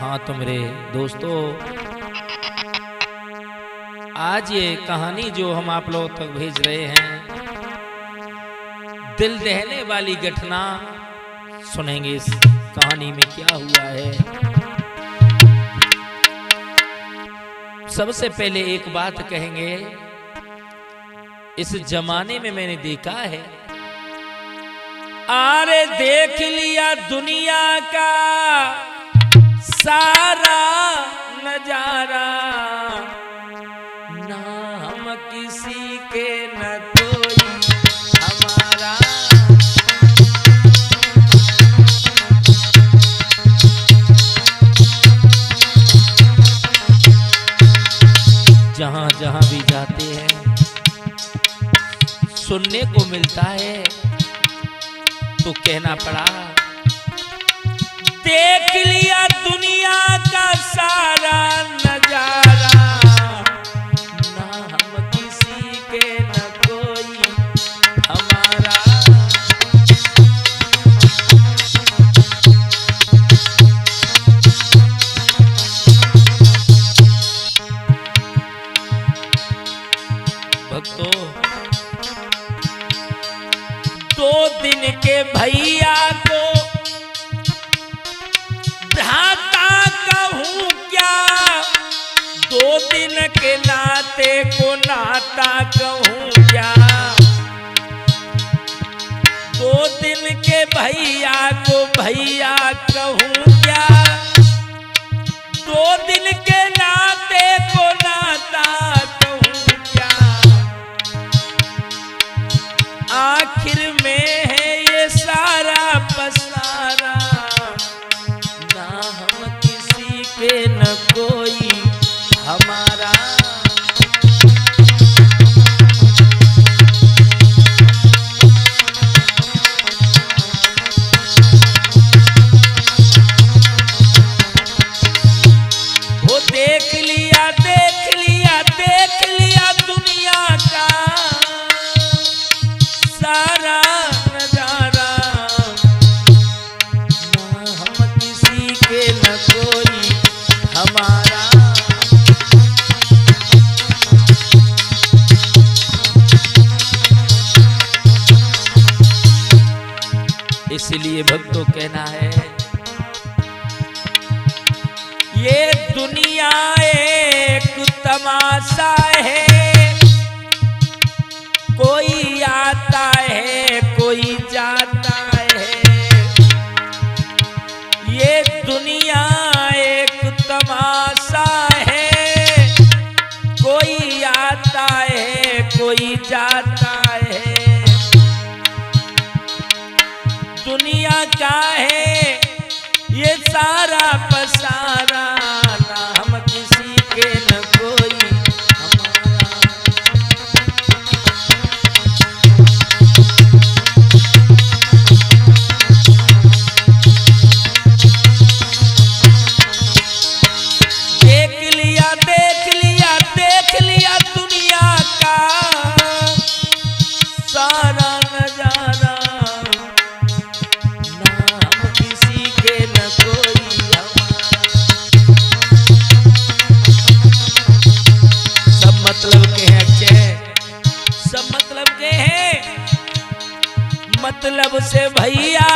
हाँ तो मेरे दोस्तों, आज ये कहानी जो हम आप लोगों तक भेज रहे हैं, दिल दहने वाली घटना सुनेंगे। इस कहानी में क्या हुआ है। सबसे पहले एक बात कहेंगे, इस जमाने में मैंने देखा है, अरे देख लिया दुनिया का सारा नजारा, ना हम किसी के न कोई हमारा। जहां जहां भी जाते हैं सुनने को मिलता है, तो कहना पड़ा, देख लिया दुनिया का सारा नजारा, ना हम किसी के न कोई हमारा। भक्तों, 2 दिन के भैया को भ्राता कहूं क्या, 2 दिन के नाते को नाता कहूं क्या। 2 दिन के भैया को भैया कहूं क्या, 2 दिन के नाते को नाता कहूं क्या। आखिर में है ये सारा पसारा, ना हम किसी के न कोई हमारा। वो देख लिया देख लिया देख लिया दुनिया का सारा नजारा, ना हम किसी के न कोई हमारा। इसलिए भक्तों कहना है, ये दुनिया एक तमाशा है, कोई आता है कोई जाता है। ये दुनिया एक तमाशा है, कोई आता है कोई जाता है। दुनिया का है ये सारा पसारा, ना हम किसी के न कोई हमारा। देख लिया देख लिया देख लिया दुनिया का सारा नजारा, ना हम किसी के न कोई हमारा। सब मतलब के हैं अक्षय, सब मतलब के हैं। मतलब से भैया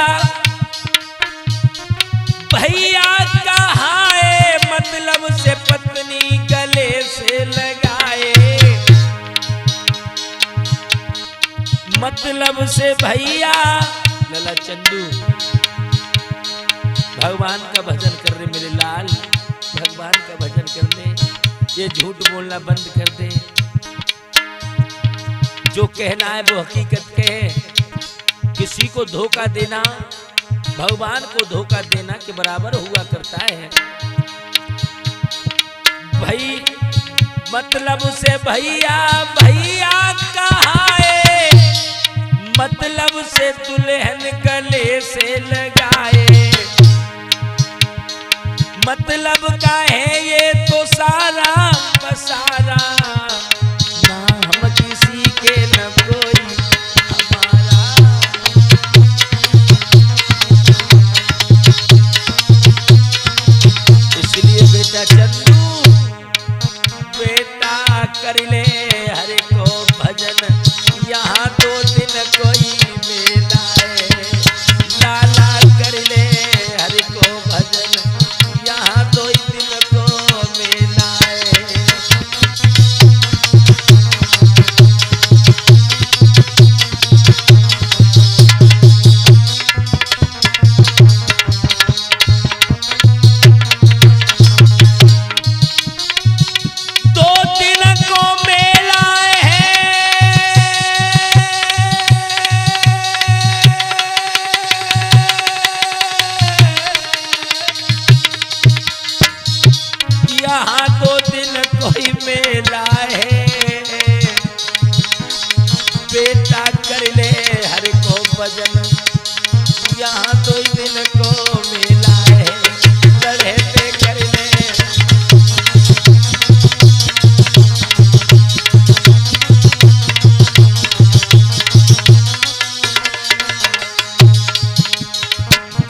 भैया कहाँ है, मतलब से पत्नी गले से लगाए। मतलब से भैया लला चंदू, भगवान का भजन कर रहे मेरे लाल, भगवान का भजन कर दे, ये झूठ बोलना बंद कर दे। जो कहना है वो हकीकत कहे। किसी को धोखा देना भगवान को धोखा देना के बराबर हुआ करता है। भाई मतलब से भैया भैया कहाँ है, मतलब से दुल्हन गले से लगाए। मतलब का है ये तो सारा पसारा, ना हम किसी के न कोई हमारा। भजन, यहाँ तो दिन को मेला है, लड़ते कर ले।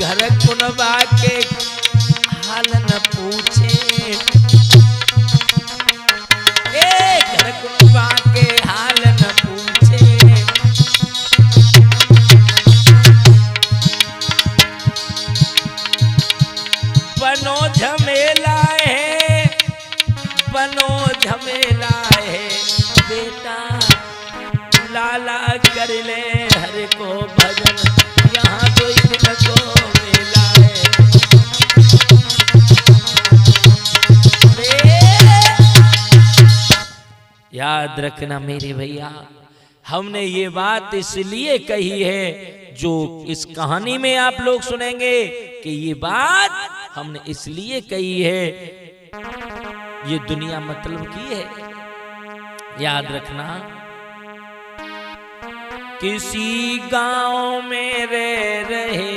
घर कुनबा के हाल न पूछे, घर कुनबा के हाल न पूछे, बनो झमेला है, बनो झमेला है बेटा, लाला कर ले हर को भजन, यहाँ तो दिन को मेला है। याद रखना मेरे भैया, हमने ये बात इसलिए कही है, जो इस कहानी में आप लोग सुनेंगे कि ये बात हमने इसलिए कही है, ये दुनिया मतलब की है। याद रखना, किसी गांव में रह रहे,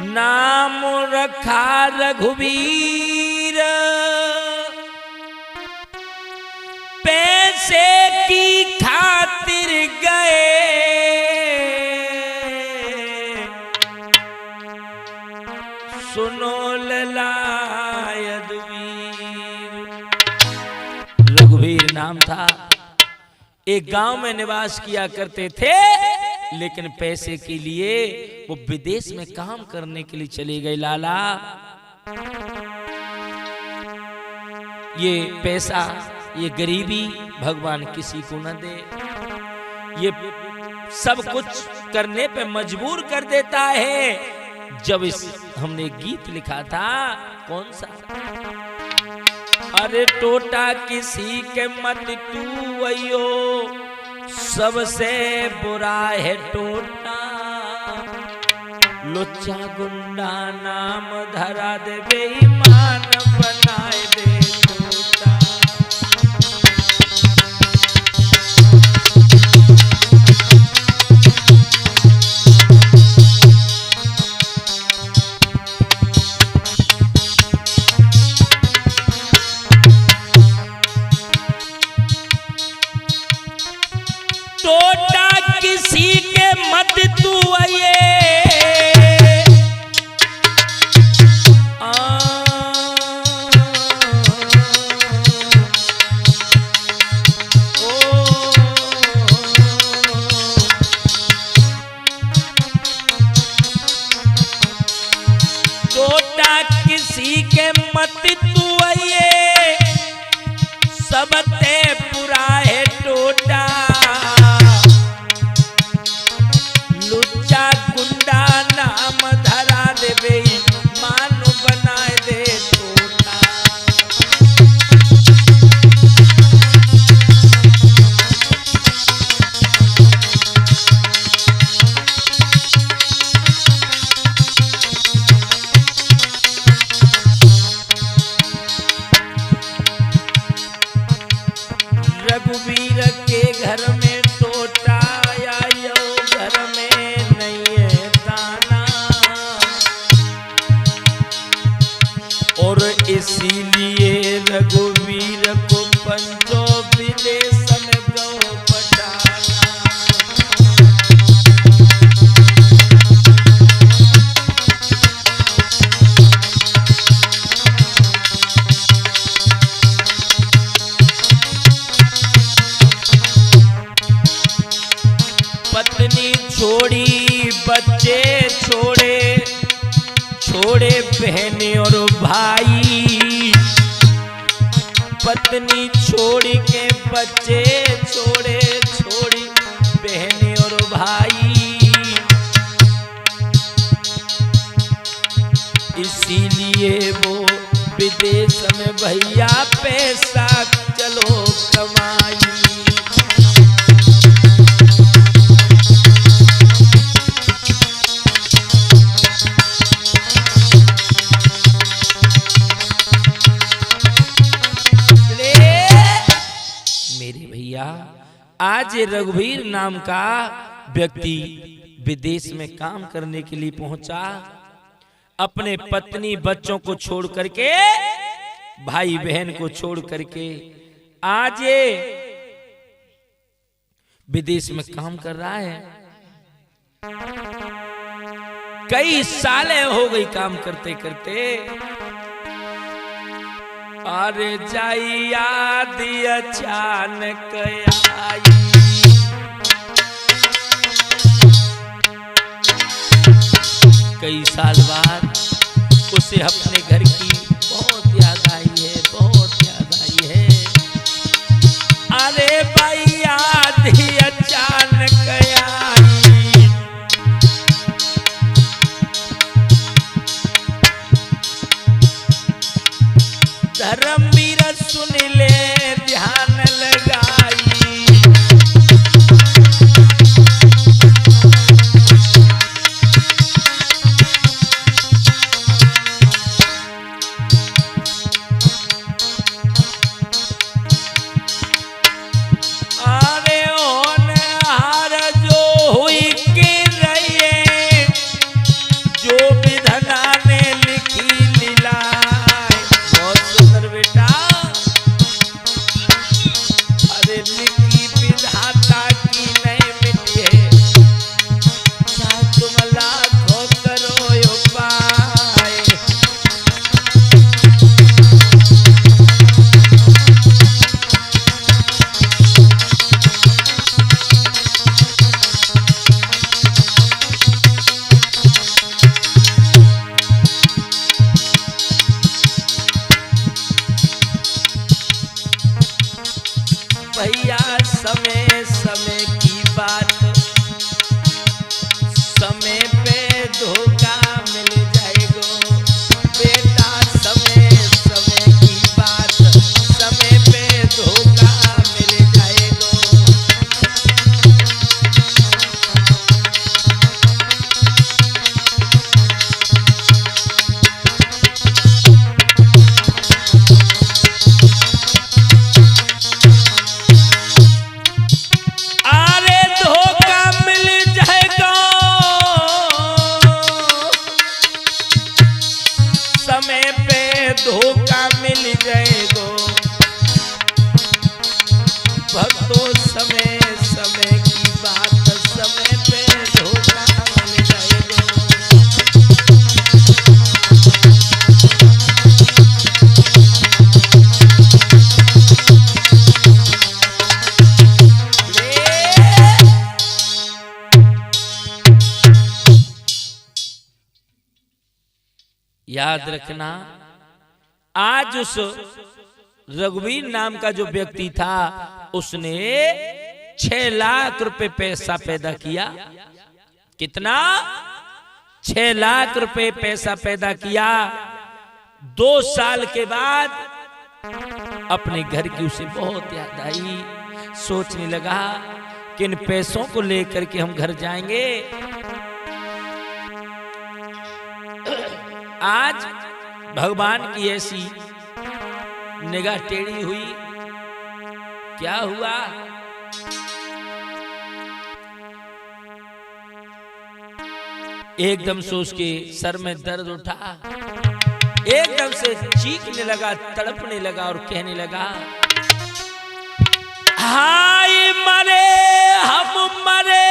नाम रखा रघुवीर, पैसे की खातिर गए, सुनो ललायत वीर। रघुवीर नाम था, एक गांव में निवास किया करते थे, लेकिन पैसे के लिए वो विदेश में काम करने के लिए चले गए। लाला, ये पैसा, ये गरीबी भगवान किसी को न दे, ये सब कुछ करने पे मजबूर कर देता है। जब इस हमने गीत लिखा था, कौन सा, अरे टोटा किसी के मत तू अयो, सबसे बुरा है टोटा, लुच्चा गुंडा नाम धरा दे, बेईमान बनाए दे टोटा। टोटा किसी के मत तू आइए, टोटा किसी के मत तू आइए, सबते बुरा है टोटा, लुच्चा गुंडा नाम धरा दे, बेईमान बनाए दे टोटा। रघुवीर के घर में टोटा आयो, घर में नहीं है दाना, और इसीलिए रघुवीर को पंचो विदेश में गौ पटाना। पत्नी छोड़ी, बच्चे छोड़े, छोड़े बहने और भाई, पत्नी छोड़ के बच्चे छोड़े, छोड़ी बहने और भाई, इसीलिए वो विदेश में भैया पैसा चलो कमाई। आज रघुवीर नाम का व्यक्ति विदेश में काम करने के लिए पहुंचा, अपने पत्नी बच्चों को छोड़ करके, भाई बहन को छोड़ करके आज ये विदेश में काम कर रहा है। कई सालें हो गई काम करते करते। अरे जाई याद अचानक आई, कई साल बाद उसे अपने घर की बहुत याद आई है, बहुत याद आई है। अरे भाई याद ही अचानक आई, धर्मवीर सुन ले ध्यान लगाई। भैया समय समय की बात, समय पे धोखा मिल जाएगा बेटा, समय समय की बात, समय पे धोखा मिल जाएगा। धोखा मिल जाएगो भक्तों, समय समय की बात, समय पे धोखा मिल जाएगो। याद रखना, आज उस रघुवीर नाम का जो व्यक्ति था उसने 6 लाख रुपए पैसा पैदा किया। कितना? 6 लाख रुपए पैसा पैदा किया। 2 साल के बाद अपने घर की उसे बहुत याद आई। सोचने लगा कि इन पैसों को लेकर के हम घर जाएंगे। आज भगवान की ऐसी निगाह टेढ़ी हुई, क्या हुआ? एकदम से उसके सर में दर्द उठा, एकदम से चीखने लगा, तड़पने लगा और कहने लगा, हाय मरे हम मरे,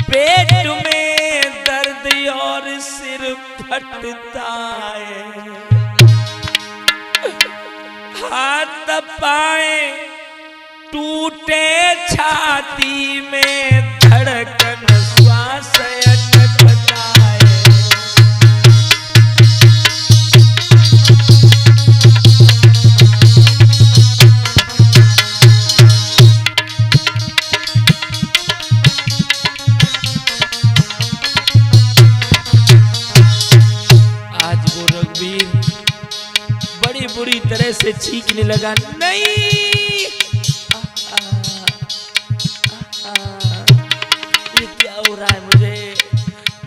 पेट में दर्द और सिर फटता है, हाथ पाए टूटे, छाती में धड़कन, श्वास अटकता है। आज वो रघुवीर बड़ी बुरी तरह से चीखने लगा, नहीं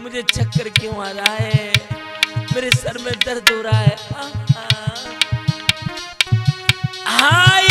मुझे चक्कर क्यों आ रहा है, मेरे सर में दर्द हो रहा है। हाय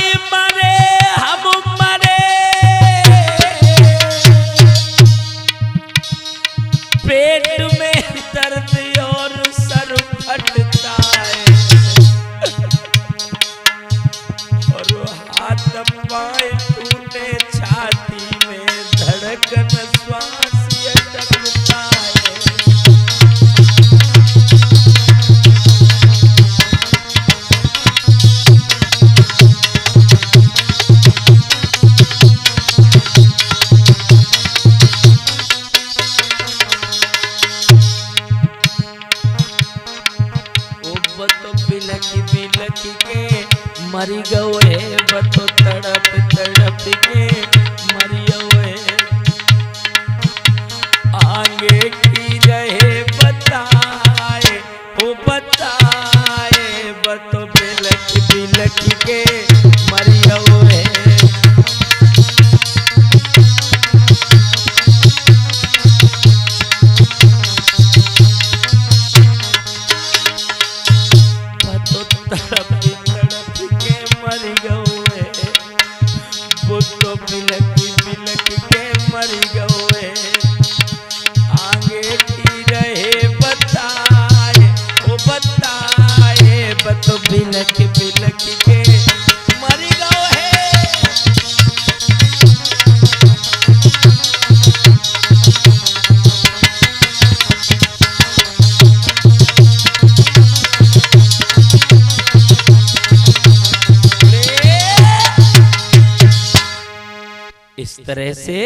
तरह से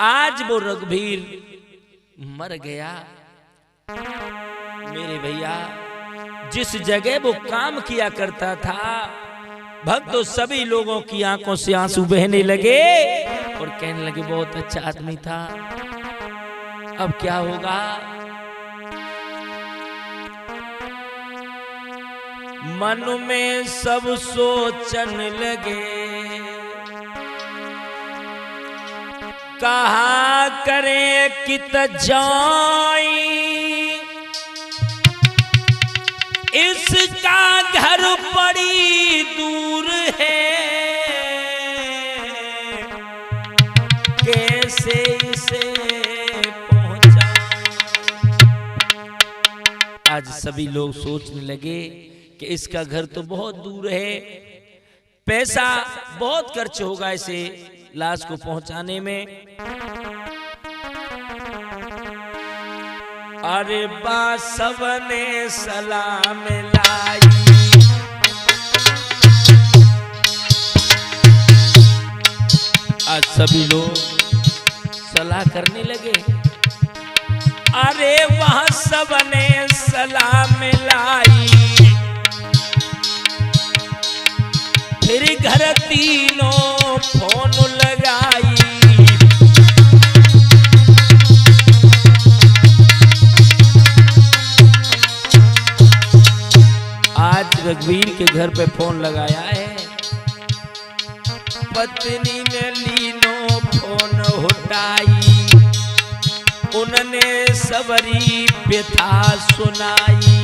आज वो रघुवीर मर गया। मेरे भैया, जिस जगह वो काम किया करता था, भक्त तो सभी लोगों की आंखों से आंसू बहने लगे और कहने लगे बहुत अच्छा आदमी था। अब क्या होगा? मन में सब सोचन लगे, कहा करे कित जाई, इसका घर बड़ी दूर है, कैसे इसे पहुंचा। आज सभी लोग सोचने लगे कि इसका घर तो बहुत दूर है, पैसा बहुत खर्च होगा इसे लाश को पहुंचाने में। अरे बासव ने सलाम लाई, आज सभी लोग सलाह करने लगे। अरे वहां सबने सलाम लाई, फिर घर तीनों फोन लगाई। आज रघुवीर के घर पे फोन लगाया है, पत्नी ने लीनो फोन उठाई, उन्होंने सबरी व्यथा सुनाई।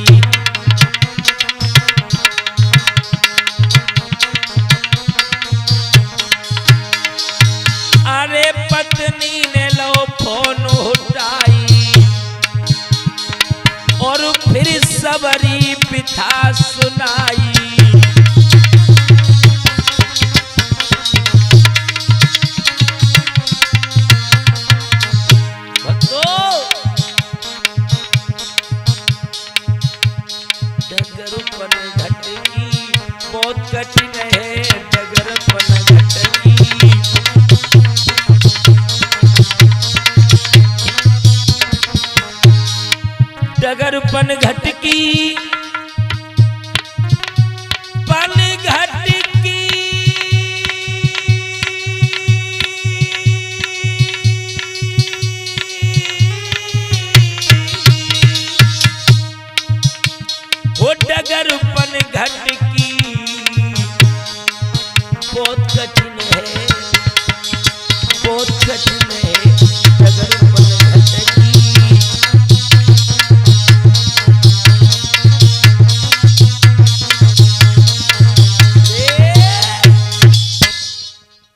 अरे पत्नी ने लो फोन उठाई और फिर सबरी व्यथा सुनाई। डगरपन घटकी बहुत कठिन है, डगरपन घटकी। डगरपन घटकी पन घटकी, वो डगरपन घटकी बहुत कठिन है, बहुत कठिन है डगरपन घटकी।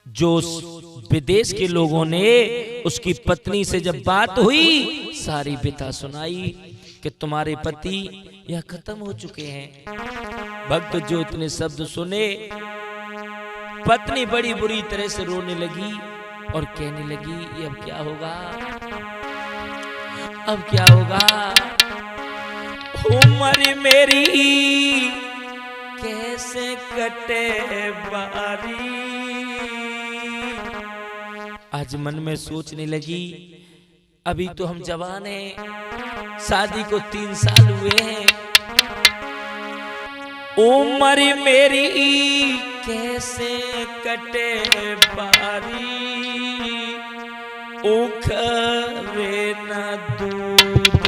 जो विदेश के लोगों ने उसकी पत्नी से जब बात हुई, सारी व्यथा सुनाई कि तुम्हारे पति यह खत्म हो चुके हैं। भक्त जो इतने शब्द सुने, पत्नी बड़ी बुरी तरह से रोने लगी और कहने लगी, ये अब क्या होगा, अब क्या होगा। उम्र मेरी कैसे कटे बारी। आज मन में सोचने लगी, अभी तो हम जवान हैं, शादी को 3 साल हुए हैं, उम्र मेरी कैसे कटे बारी। उखरे न दूध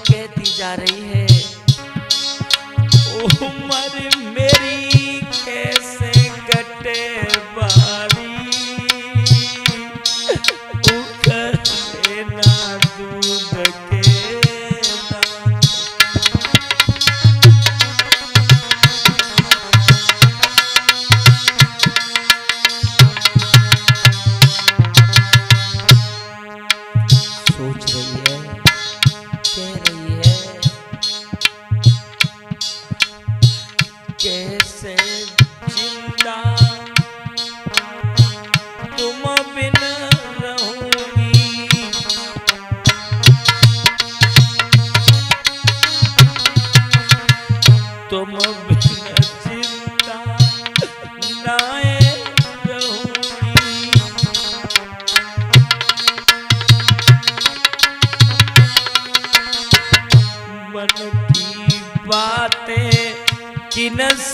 के जा रही है, उम्र मेरी कैसे कटे बारी।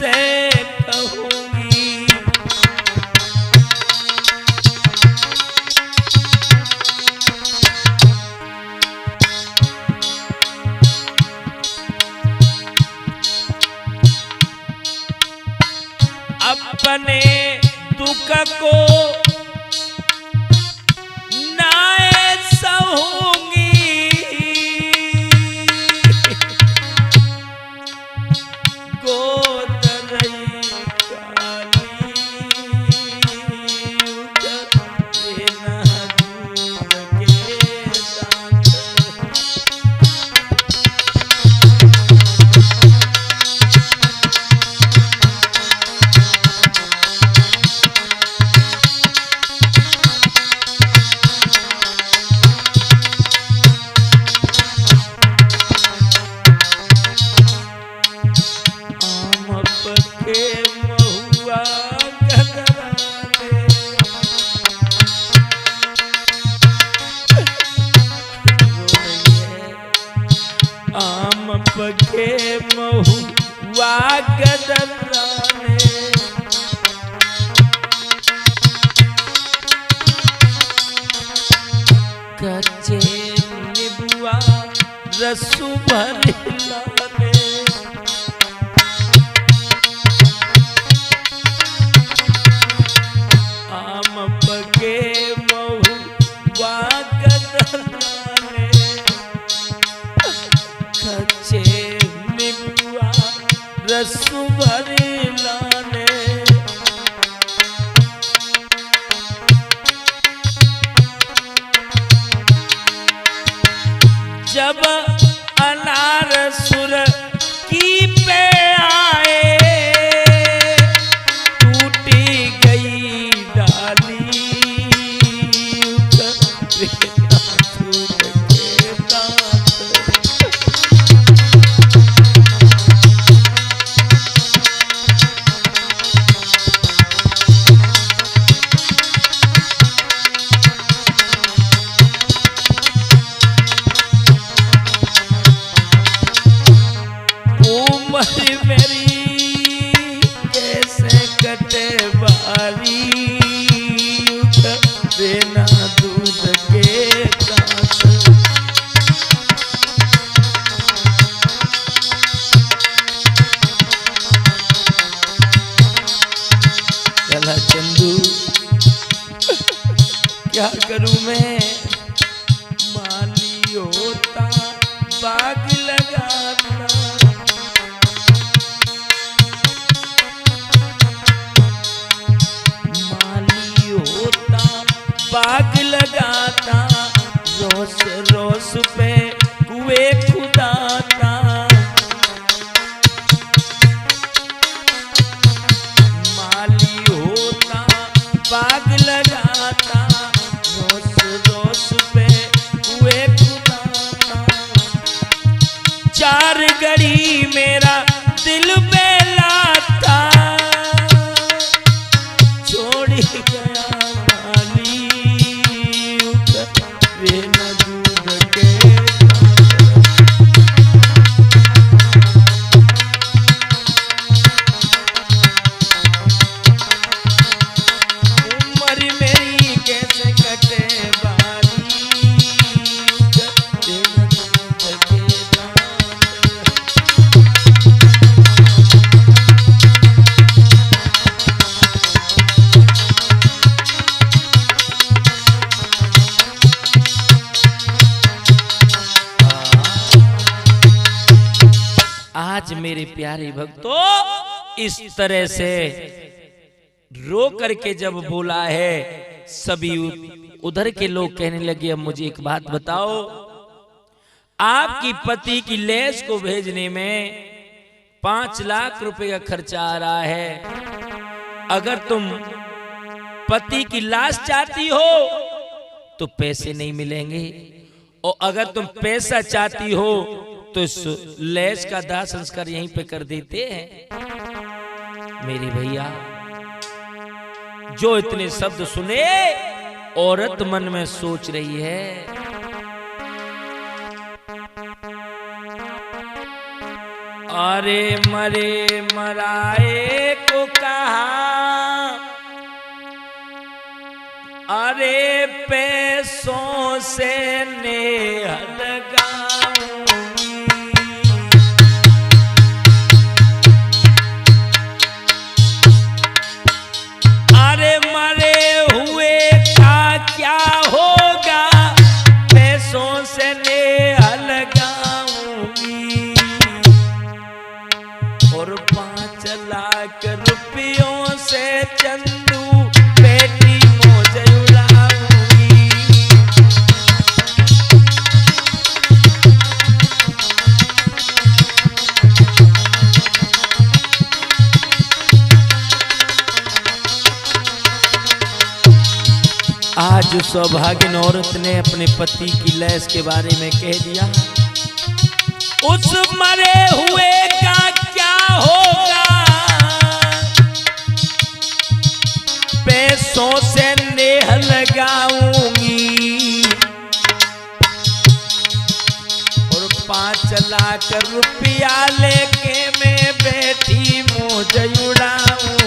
से कहूंगी। अपने दुख को नाए सहूंगी, गोद रही काली उतरे न दूध के दांत। पके महुआ गदराने, कच्चे नीबुआ रसु भरे लाने। आम पके महुआ गदराने, कच्चे नीबुआ रसु भरे लाने। जब अनार सुर की पे आए, टूटी गई डाली उतरे दूध के दांत। मेरी कैसे कटे बारी, बिना दूध के दांत। चला चंदू क्या करूं मैं, माली होता बाग लगाता। बाग लगाता, रोस रोस पे कुएं खुदाता। माली होता बाग लगाता, रोस रोस पे कुएं खुदाता। चार घड़ी मेरा दिल बेलाता, छोड़ गया बिना दूध के उम्र मेरी कैसे कटे बारी, बिना दूध के आज मेरे प्यारे भक्तों इस तरह से रो करके जब बोला है, सभी उधर के लोग कहने लगे अब मुझे एक बात बताओ, आपकी पति की लेस को भेजने में 5 लाख रुपए का खर्चा आ रहा है। अगर तुम पति की लाश चाहती हो तो पैसे नहीं मिलेंगे, और अगर तुम पैसा चाहती हो तो इस लेस का दाह संस्कार यहीं पे कर देते हैं। मेरे भैया जो इतने शब्द सुने, औरत मन में सोच रही है, अरे मरे मराए को कहा, अरे पैसों से नेह लगाऊंगी। अरे मरे हुए का क्या होगा, पैसों से नेह लगाऊंगी। और 5 लाख रुपयों से चंदू बेटी मौज उड़ाऊंगी। आज सौभाग्यन औरत ने अपने पति की लैस के बारे में कह दिया। उस मरे हुए का क्या होगा, पैसों से नेह लगाऊंगी। और 5 लाख रुपया लेके मैं बेटी मौज उड़ाऊंगी।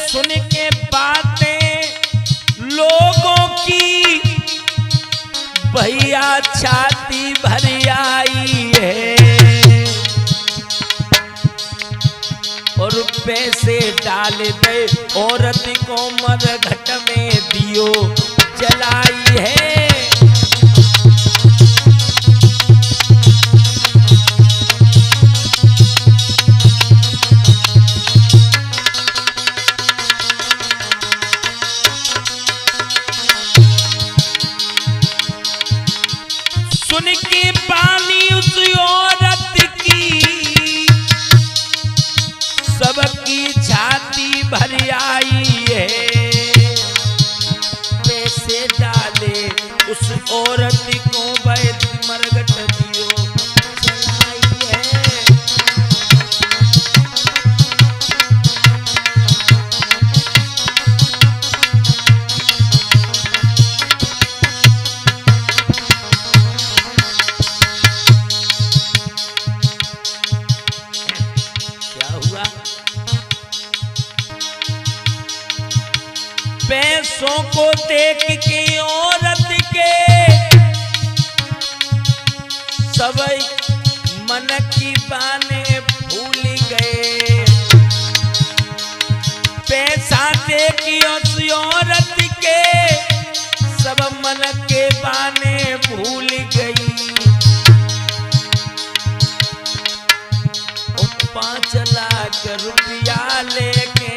सुन के बातें लोगों की भैया छाती भर आई है। और पैसे डाल दे औरत को मरघट में दियो जलाई है। सुन के पानी उस औरत की सबकी छाती भर आई है। पैसे डाले उस औरत को वैद मरघट दियो जलाई है। पैसों को देख के औरत के सब मन की बातें भूल गए। पैसा देख उस औरत के सब मन के बातें भूल गई। और 5 लाख रुपया लेके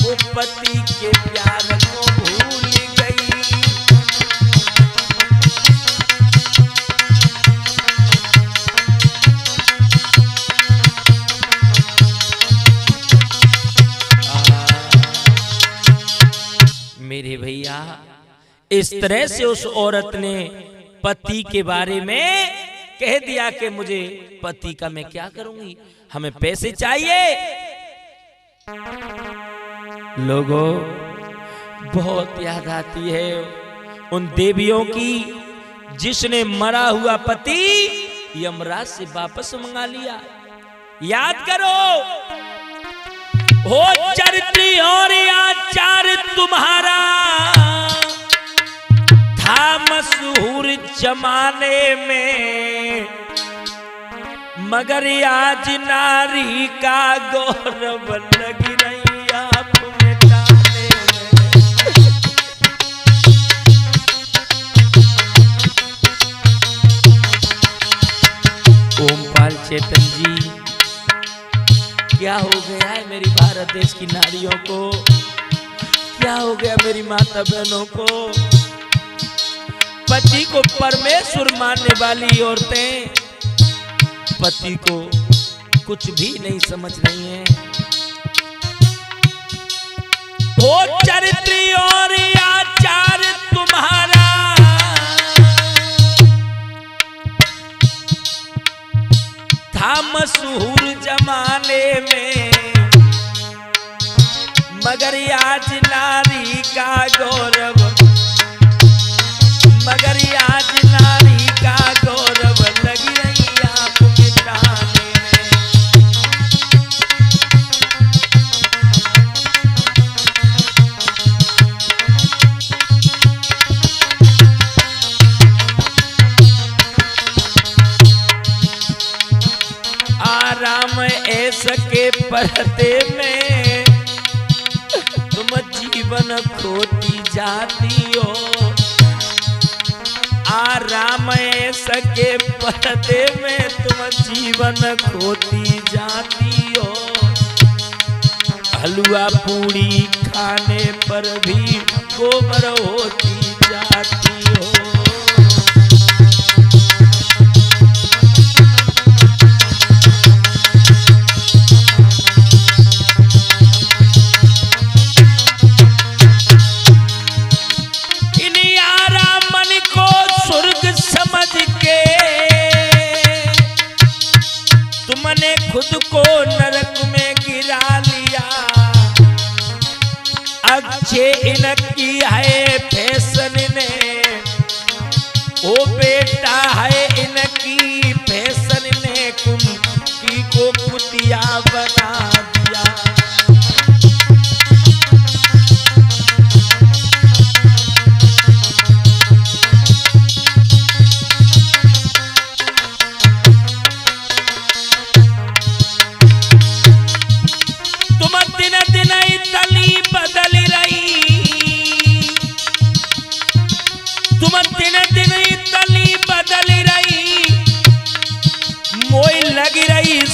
वो पति के प्यार को भूल गई। मेरे भैया, इस तरह से उस औरत ने पति के बारे में कह दिया कि मुझे पति का मैं क्या करूंगी, हमें पैसे चाहिए। लोगों, बहुत याद आती है उन देवियों की जिसने मरा हुआ पति यमराज से वापस मंगा लिया। याद करो, हो चरित्र और आचार तुम्हारा था मशहूर जमाने में, मगर आज नारी का गौरव लगी रही आप मिटाने में। ओमपाल चेतन जी, क्या हो गया है मेरी भारत देश की नारियों को, क्या हो गया मेरी माता बहनों को। पति को परमेश्वर मानने वाली औरतें पति को कुछ भी नहीं समझ रही हैं। वो चरित्र और आचार था मशहूर जमाने में, मगर आज नारी का गौरव, मगर आज नारी का गौरव लगी रही आप मिटाने में। आराम ऐसा के पर्दे में तुम जीवन खोती जाती हो, आराम ऐसा के पर्दे में तुम जीवन खोती जाती हो। हलवा पूड़ी खाने पर भी गोबर होती जाती हो। तुमने खुद को नरक में गिरा लिया, अच्छे इनकी है फैशन ने, ओ बेटा है इनकी फैशन ने कुंती को कुतिया बना दिया।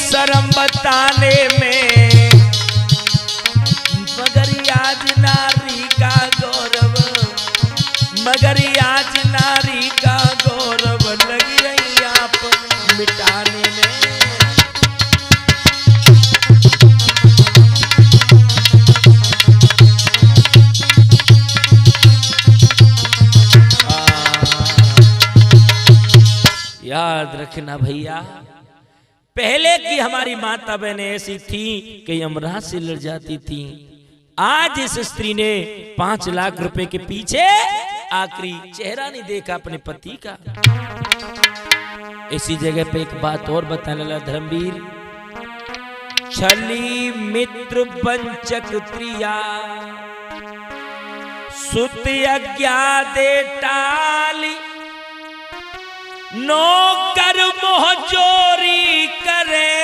शर्म बताने में, मगर आज नारी का गौरव, मगर आज नारी का गौरव लगी रही आप मिटाने में। याद रखना भैया, पहले की हमारी माता बहनें ऐसी थी कि यमराज से लड़ जाती थी। आज इस स्त्री ने 5 लाख रुपए के पीछे आखिरी चेहरा नहीं देखा अपने पति का। इसी जगह पे एक बात और बताने लगा धर्मवीर, छली मित्र वंचक त्रिया, सुत अज्ञा दे टाली, नौकर मोह चोरी करे,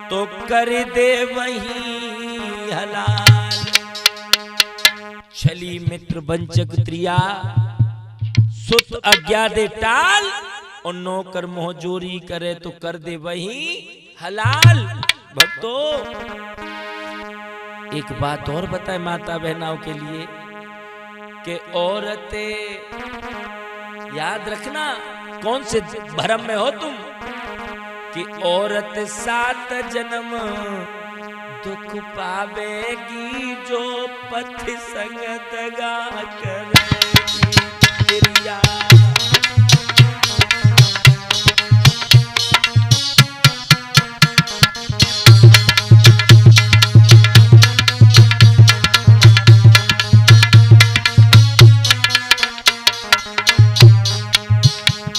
तो कर दे वही हलाल। छली मित्र वंचक त्रिया, सुत अज्ञा दे टाल, और नौकर मोह चोरी करे तो कर दे वही हलाल। भक्तों, एक बात और बताए माता बहनाओं के लिए कि औरतें, याद रखना कौन से भरम में हो तुम, कि औरत 7 जन्म दुख पावेगी जो पति संग दगा करेगी। तेरिया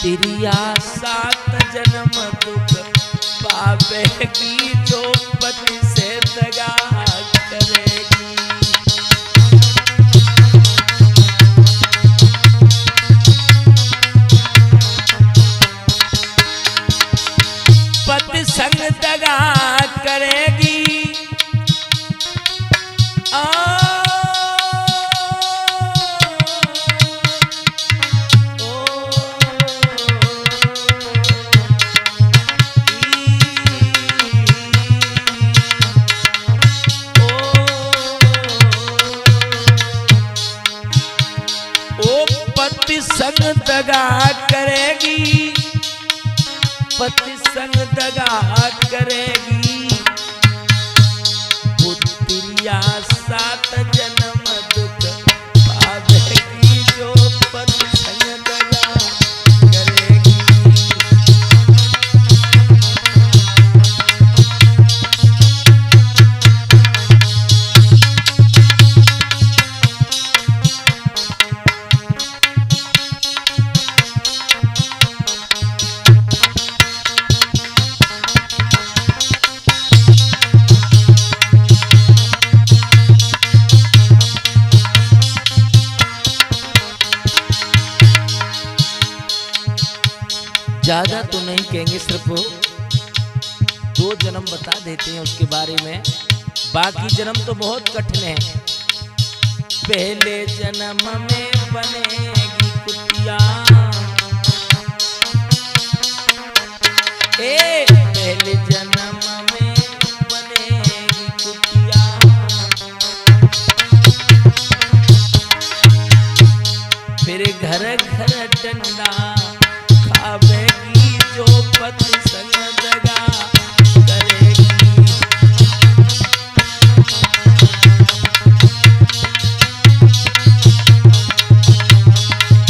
तेरिया 7 जन्म दुख पावेगी जो पति से दगा करेगी। पति संग दगा करेगी, संग दगा करेगी, पति संग दगा करेगी। पुत्रिया 7 जन्म दुख पावेगी जो पति संग दगा करेगी। ज्यादा तो नहीं कहेंगे, सिर्फ 2 जन्म बता देते हैं उसके बारे में। बाकी जन्म तो बहुत कठिन है। पहले जन्म में बनेगी कुतिया, पहले जन्म में बनेगी कुतिया, फिर घर घर डंडा खावेगी, जो पति संग दगा करेगी।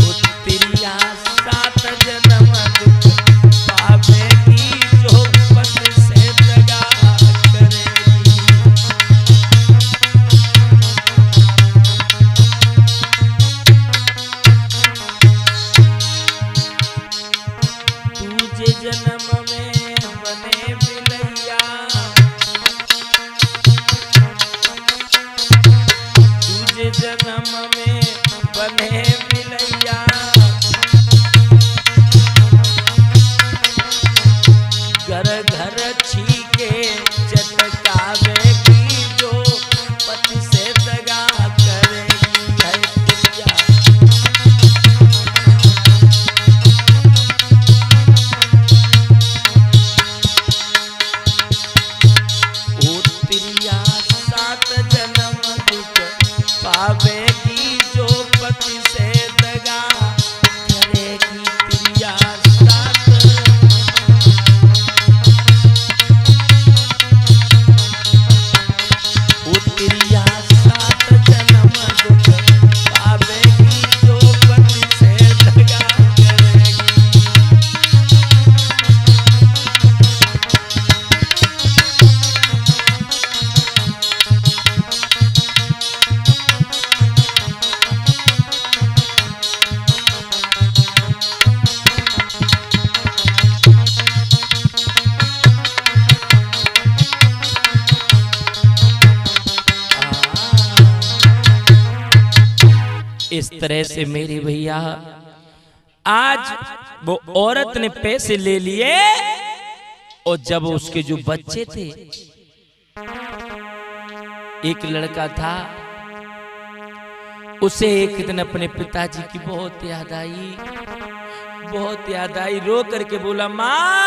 उत्तरिया 7 जन्म दुख पावेगी, जो पति से दगा करेगी। दूजे जन्म में बने बिलैया, दूजे जन्म में बने बिलैया, घर घर छीके चटकावेगी, जो पति से दगा करेगी। है तिरिया तिरिया 7 जन्म दुख पावेगी, जो पति से दगा करेगी। तिरिया 7 तिरिया 7 जन्म दुख पावेगी, जो पति से दगा करेगी। इस तरह से मेरे भैया आज वो औरत ने पैसे ले लिए, और जब उसके जो बच्चे थे, एक लड़का था, उसे एक दिन अपने पिताजी की बहुत याद आई, बहुत याद आई। रो करके बोला, माँ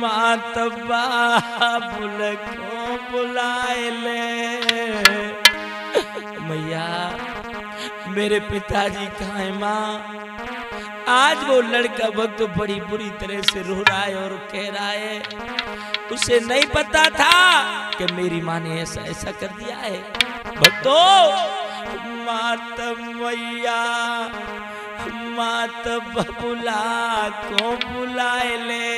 माँ तब्बा बुलको बुलाए ले, मैया मेरे पिताजी कहाँ है माँ। आज वो लड़का भक्त तो बड़ी बुरी तरह से रो रहा है और कह रहा है, उसे नहीं पता था कि मेरी माँ ने ऐसा ऐसा कर दिया है। भक्तों, मात मैया मात बबुला को बुलाए ले,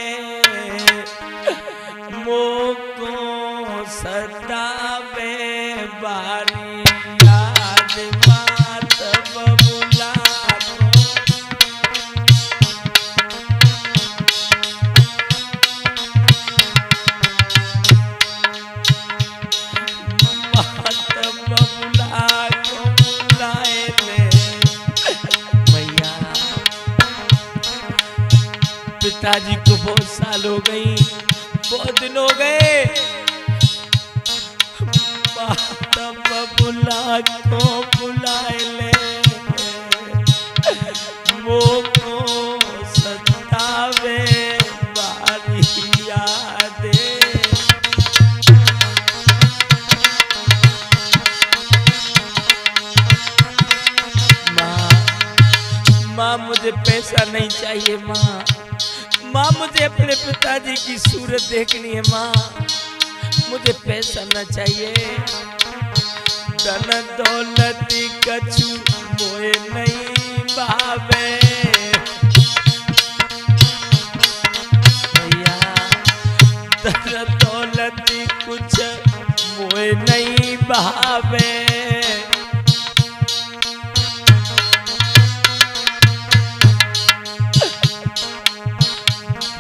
मोको सतावे बारी याद मात बबुला को। मात बबुला को बुलाए ले मैया। पिताजी को बहुत साल हो गई, बहुत दिन हो गए। बबुला को बुलाए ले, मोको सतावे बारी यादे। माँ मुझे पैसा नहीं चाहिए माँ, माँ मुझे अपने पिताजी की सूरत देखनी है माँ, मुझे पैसा न चाहिए। धन दौलत कछु मोए नहीं भावे भैया, धन दौलत कुछ मोए नहीं भावे।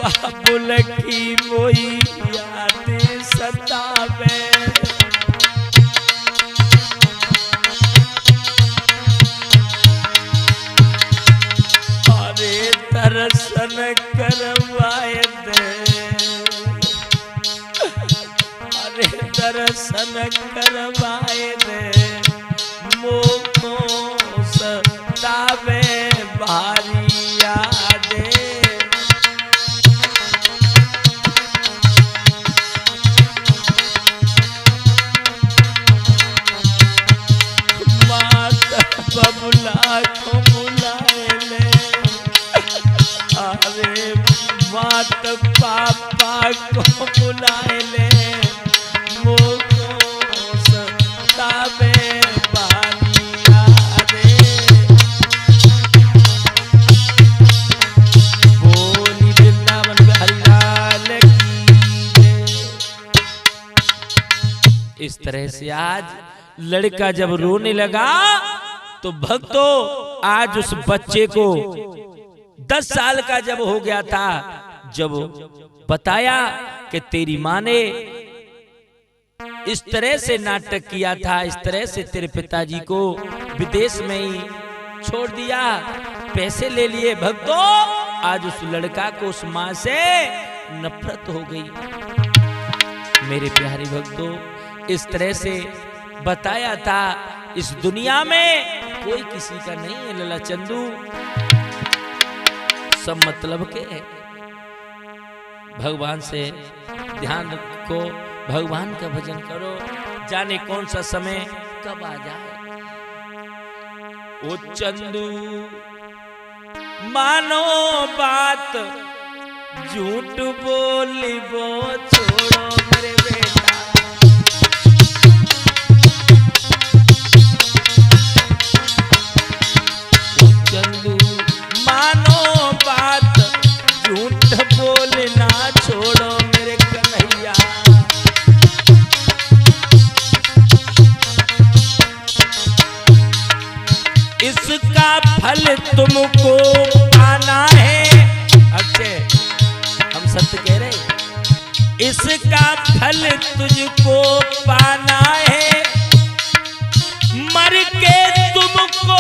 बाबुल की मोई याद सतावे, अरे दर्शन करवाए दे, अरे दर्शन करवाए दे, मोको सतावे भारी यादे। माता बबुला को बुलाए ले, अरे मात पापा को बुलाए ले, मोको सतावे भारी यादे। बोली वृंदावन बिहारी लाल की जय। इस तरह से आज लड़का जब रोने लगा तो भक्तों आज उस बच्चे को 10 साल का जब हो गया था, जब बताया कि तेरी माँ ने इस तरह से नाटक किया था, इस तरह से तेरे पिताजी को विदेश में ही छोड़ दिया, पैसे ले लिए। भक्तों आज उस लड़का को उस माँ से नफरत हो गई। मेरे प्यारे भक्तों इस तरह से बताया था, इस दुनिया में कोई किसी का नहीं है लला चंदू, सब मतलब के है। भगवान से ध्यान रखो, भगवान का भजन करो, जाने कौन सा समय कब आ जाए। ओ चंदू मानो बात, झूठ बोली वो छोड़ो मेरे बेटा। चंदू मानो बात, झूठ बोलना छोड़ो मेरे कन्हैया। इसका फल तुमको पाना है। अच्छे हम सत्य कह रहे, इसका फल तुझको पाना है, मर के तुमको